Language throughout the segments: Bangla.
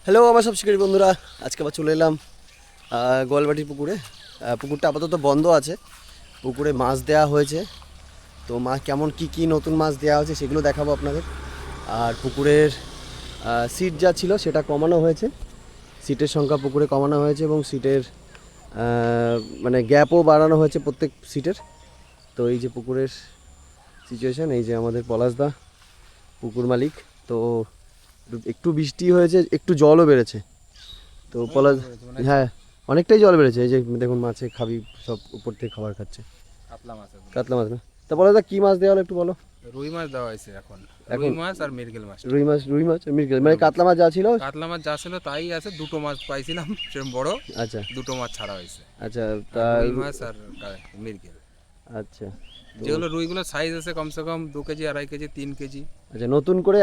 হ্যালো আমার সব শিকারী বন্ধুরা, আজকে আবার চলে এলাম গোয়ালবাটির পুকুরে। পুকুরটা আপাতত বন্ধ আছে, পুকুরে মাছ দেওয়া হয়েছে। তো মাছ কেমন কি নতুন মাছ দেওয়া হয়েছে সেগুলো দেখাবো আপনাদের। আর পুকুরের সিট যা ছিল সেটা কমানো হয়েছে, সিটের সংখ্যা পুকুরে কমানো হয়েছে এবং সিটের মানে গ্যাপও বাড়ানো হয়েছে প্রত্যেক সিটের। তো এই যে পুকুরের সিচুয়েশান, এই যে আমাদের পলাশদা পুকুর মালিক। তো একটু বৃষ্টি হয়েছে, একটু জলও বেড়েছে। তো পলাশ, হ্যাঁ অনেকটাই জল বেড়েছে। এই যে দেখুন মাছে খাবি সব উপর থেকে খাবার খাচ্ছে, কাতলা মাছ না। তা পলাশদা কি মাছ দেওয়া হলো একটু বলো। রুই মাছ দেওয়া হয়েছে এখন, রুই মাছ আর মৃগেল মাছ। রুই মাছ মৃগেল, মানে কাতলা মাছ যা ছিল। কাতলা মাছ যা ছিল তাই আছে, দুটো মাছ পাইছিলাম সেরকম বড়। আচ্ছা, দুটো মাছ ছাড়া হয়েছে। আচ্ছা তা রুই মাছ আর মৃগেল। আচ্ছা, যেগুলো রুইগুলো সাইজ আছে কমসে কম 2 কেজি, 2.5 কেজি, 3 কেজি। আচ্ছা নতুন করে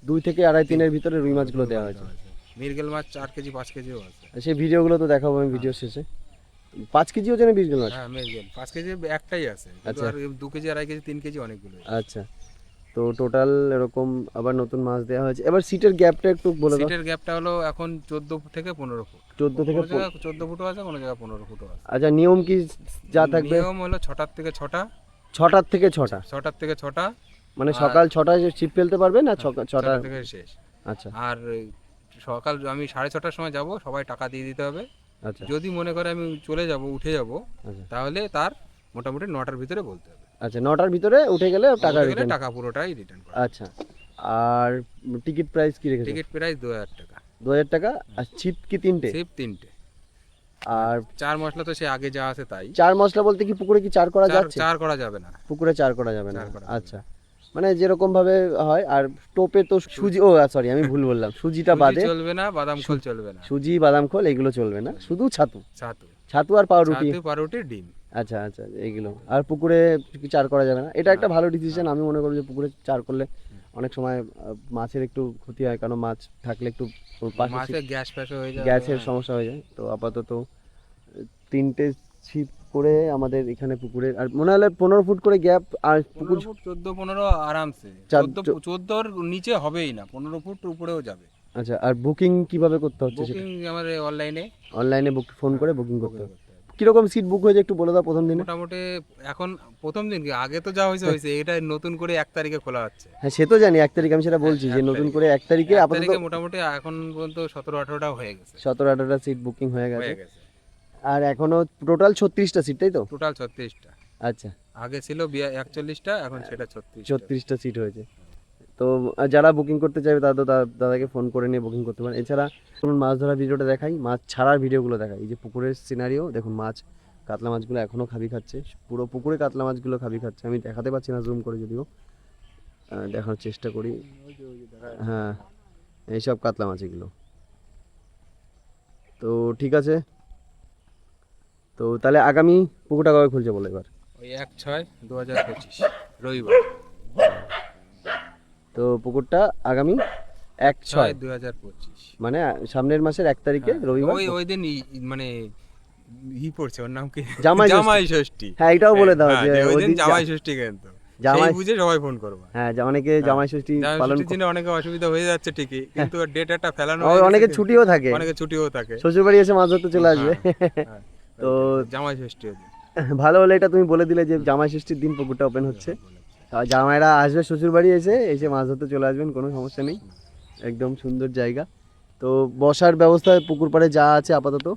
দুই থেকে আড়াই তিনের ভিতরে রুই মাছগুলো দেওয়া হয়েছে। মৃগেল মাছ 4 কেজি 5 কেজিও আছে। সেই ভিডিওগুলো তো দেখাবো আমি ভিডিও শেষে। 5 কেজিও যেন মৃগেল মাছ। হ্যাঁ মৃগেল 5 কেজি একটাই আছে, কিন্তু আর 2 কেজি 2.5 কেজি 3 কেজি অনেকগুলো। আচ্ছা, তো টোটাল এরকম আবার নতুন মাছ দেওয়া হয়েছে। এবার সিটের গ্যাপটা একটু বলে দাও। সিটের গ্যাপটা হলো এখন 14 থেকে 15 ফুট। 14 থেকে 14 ফুটও আছে, কোনো জায়গায় 15 ফুটও আছে। আচ্ছা, নিয়ম কি যা থাকবে? নিয়ম হলো 6টার থেকে 6টা। 6টার থেকে 6টা, 6টার থেকে 6টা, মানে সকাল 6টায় ছিপ ফেলতে পারবে না? 6টা থেকে শেষ। আচ্ছা আর সকাল আমি 6:30টার সময় যাব, সবাই টাকা দিয়ে দিতে হবে। আচ্ছা যদি মনে করে আমি চলে যাব, উঠে যাব, আচ্ছা তাহলে তার মোটামুটি 9টার ভিতরে বলতে হবে। আচ্ছা 9টার ভিতরে উঠে গেলে টাকা উঠে গেলে রিটার্ন। টাকা পুরোটাই রিটার্ন করা। আচ্ছা, আর টিকিট প্রাইস কি রেখেছো? টিকিট প্রাইস 2000 টাকা। 2000 টাকা। আর ছিপ কি 3টে? সিপ 3টে। আর 4 মশলা তো সে আগে যা আছে তাই। 4 মশলা বলতে কি পুকুরে কি 4 করা যাচ্ছে? 4 করা যাবে না। পুকুরে 4 করা যাবে না। 4 করা যাবে না। আচ্ছা, মানে যেরকম ভাবে হয়। আর টোপে তো সুজি, ও সরি আমি ভুল বললাম, সুজিটা বাদে চলবে না, বাদাম খোল চলবে না। সুজি বাদাম খোল এগুলো চলবে না, শুধু ছাতু। ছাতু, ছাতু আর পাউরুটি। ছাতু, পাউরুটি, ডিম। আচ্ছা আচ্ছা, এইগুলো। আর পুকুরে কি 4 করা যাবে না? এটা একটা ভালো ডিসিশন। আমি মনে করি যে পুকুরে 4 করলে অনেক সময় মাছের একটু ক্ষতি হয়, কারণ মাছ থাকলে একটু মাছে গ্যাস ফ্যাস হয়ে যায়, গ্যাসের সমস্যা হয়ে যায়। তো আপাতত 3টে ছিপ করে আমাদের এখানে পুকুরে, আর মনে হলে 15 ফুট করে গ্যাপ। আর পুকুর 14-15 আরামসে। 14-র নিচে হবেই না, 15 ফুট উপরেও যাবে। আচ্ছা, আর বুকিং কিভাবে করতে হচ্ছে? বুকিং আমাদের অনলাইনে ফোন করে বুকিং করতে হবে। কিরকম সিট বুক হয়েছে একটু বলে দাও প্রথম দিনে। মোটামুটি এখন প্রথম দিন কি, আগে তো যা হয়েছে এটা নতুন করে 1 তারিখে খোলা হচ্ছে। হ্যাঁ সে তো জানি, 1 তারিখ আমি সেটা বলছি যে নতুন করে 1 তারিখে আপাতত মোটামুটি এখন পর্যন্ত 17-18টা হয়ে গেছে। 17-18টা সিট বুকিং হয়ে গেছে। আর এখনো টোটাল 36টা সিট, তাই তো? টোটাল 36টা। আচ্ছা, আগে ছিল 41টা, এখন সেটা 36টা সিট হয়েছে। তো যারা বুকিং করতে চাইবে তারা তো দাদাকে ফোন করে নিয়ে বুকিং করতে পারেন। এছাড়া ধরুন মাছ ধরার ভিডিওটা দেখাই, মাছ ছাড়ার ভিডিওগুলো দেখাই। এই যে পুকুরের সিনারিও দেখুন, মাছ কাতলা মাছগুলো এখনও খাবি খাচ্ছে, পুরো পুকুরে কাতলা মাছগুলো খাবি খাচ্ছে। আমি দেখাতে পারছি না জুম করে, যদিও দেখানোর চেষ্টা করি। হ্যাঁ এইসব কাতলা মাছ এগুলো। তো ঠিক আছে, তো তাহলে আগামী পুকুরটা কবে খুলছে বলো এবার? ওই 1/6/2025 রবিবার। তো পুকুরটা আগামী 1/6/2025, মানে সামনের মাসের 1 তারিখে রবিবার। ওই দিন মানে পড়ছে, ওর নাম কি, জামাই ষষ্ঠী। হ্যাঁ এটাও বলে দাও যে ওই দিন জামাই ষষ্ঠী, কিন্তু জামাই বুঝে সবাই ফোন করবে। হ্যাঁ অনেকে জামাই ষষ্ঠী পালন ষষ্ঠীর জন্য অনেকে অসুবিধা হয়ে যাচ্ছে ঠিকই, কিন্তু ডেট একটা ফেলানো, অনেকে ছুটিও থাকে, শ্বশুর বাড়ি এসে মাছ ধরতে চলে আসবে। তো জামাই ষষ্ঠী ভালো হলো এটা তুমি বলে দিলে যে জামাই ষষ্ঠীর দিন পুকুরটা ওপেন হচ্ছে। জামাইরা আসবে শ্বশুর বাড়ি এসে মাছ ধরতে চলে আসবেন, কোনো সমস্যা নেই, একদম সুন্দর জায়গা। তো বসার ব্যবস্থা পুকুর পাড়ে যা আছে আপাতত।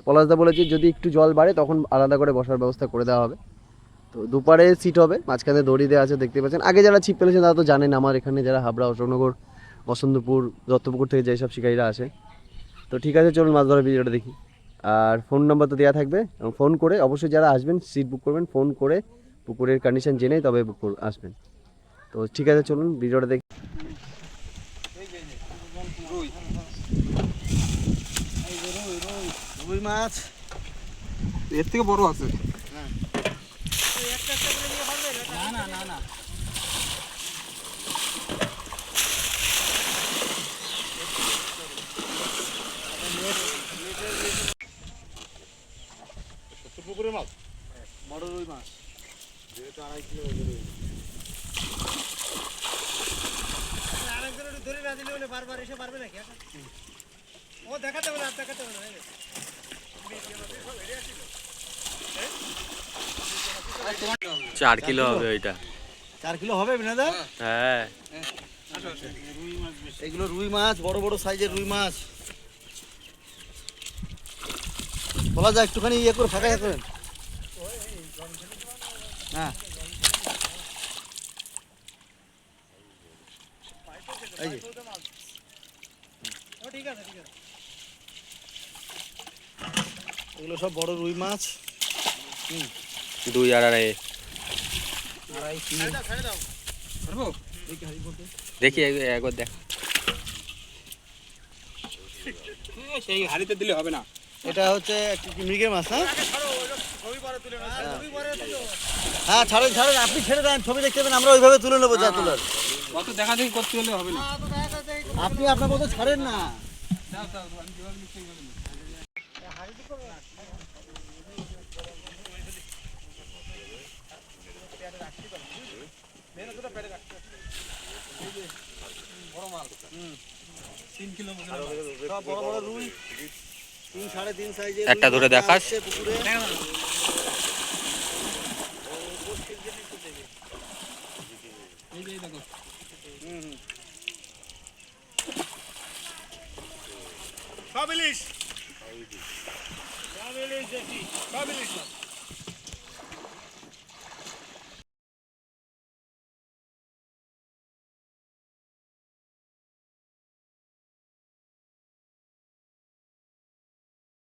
পলাশদা বলেছে যদি একটু জল বাড়ে তখন আলাদা করে বসার ব্যবস্থা করে দেওয়া হবে। তো দুপারে সিট হবে, মাঝখানে দড়ি দেওয়া আছে দেখতে পাচ্ছেন। আগে যারা ছিপ ফেলেছেন তারা তো জানেন, আমার এখানে যারা হাবড়া, অশোকনগর, বসন্তপুর, দত্তপুকুর থেকে যেসব শিকারীরা আসে। তো ঠিক আছে, চলুন মাছ ধরার ভিডিওটা দেখি। আর ফোন নাম্বার তো দেওয়া থাকবে, এবং ফোন করে অবশ্যই যারা আসবেন সিট বুক করবেন, ফোন করে পুকুরের কন্ডিশন জেনেই তবে আসবেন। তো ঠিক আছে, চলুন ভিডিওটা দেখি। রুই মাছ এর থেকে বড় আছে। না পুকুরের মাছ, বড় রুই মাছ, যেহেতু 2.5 কিলো আরেকজন ধরে না দিলে বারবার এসে পারবে নাকি? চার কিলো হবে ওইটা। 4 কিলো হবে বিনাদা? হ্যাঁ এগুলো রুই মাছ, বড় বড় সাইজের রুই মাছ। বলা যায় একটুখানি ইয়ে করে ফাঁকা করেন। হ্যাঁ এই যে এগুলো সব বড় রুই মাছ। 2 আর 2.5। পারবো? দেখি একবার দেখ। সেই হাড়িতে দিলে হবে না। এটা হচ্ছে মৃগের মাছ। হ্যাঁ হ্যাঁ ছাড়েন ছাড়েন, আপনি ছেড়ে দেন, ছবি দেখতে পাবেন, আমরা ওইভাবে তুলে নেবো যা তোলার। কত দেখা দেখি করতে হলে হবে না। আপনি আপনার মতো ছাড়েন না। দাও দাও আমি যেভাবে নিচ্ছি সেইভাবে নিচ্ছি। সব বড় বড় রুই, 3 3.5 সাইজের। একটা ধরে দেখাস। পুকুরে এই যে দেখো। সব ইলিশ দেখি, সব ইলিশ মাছ।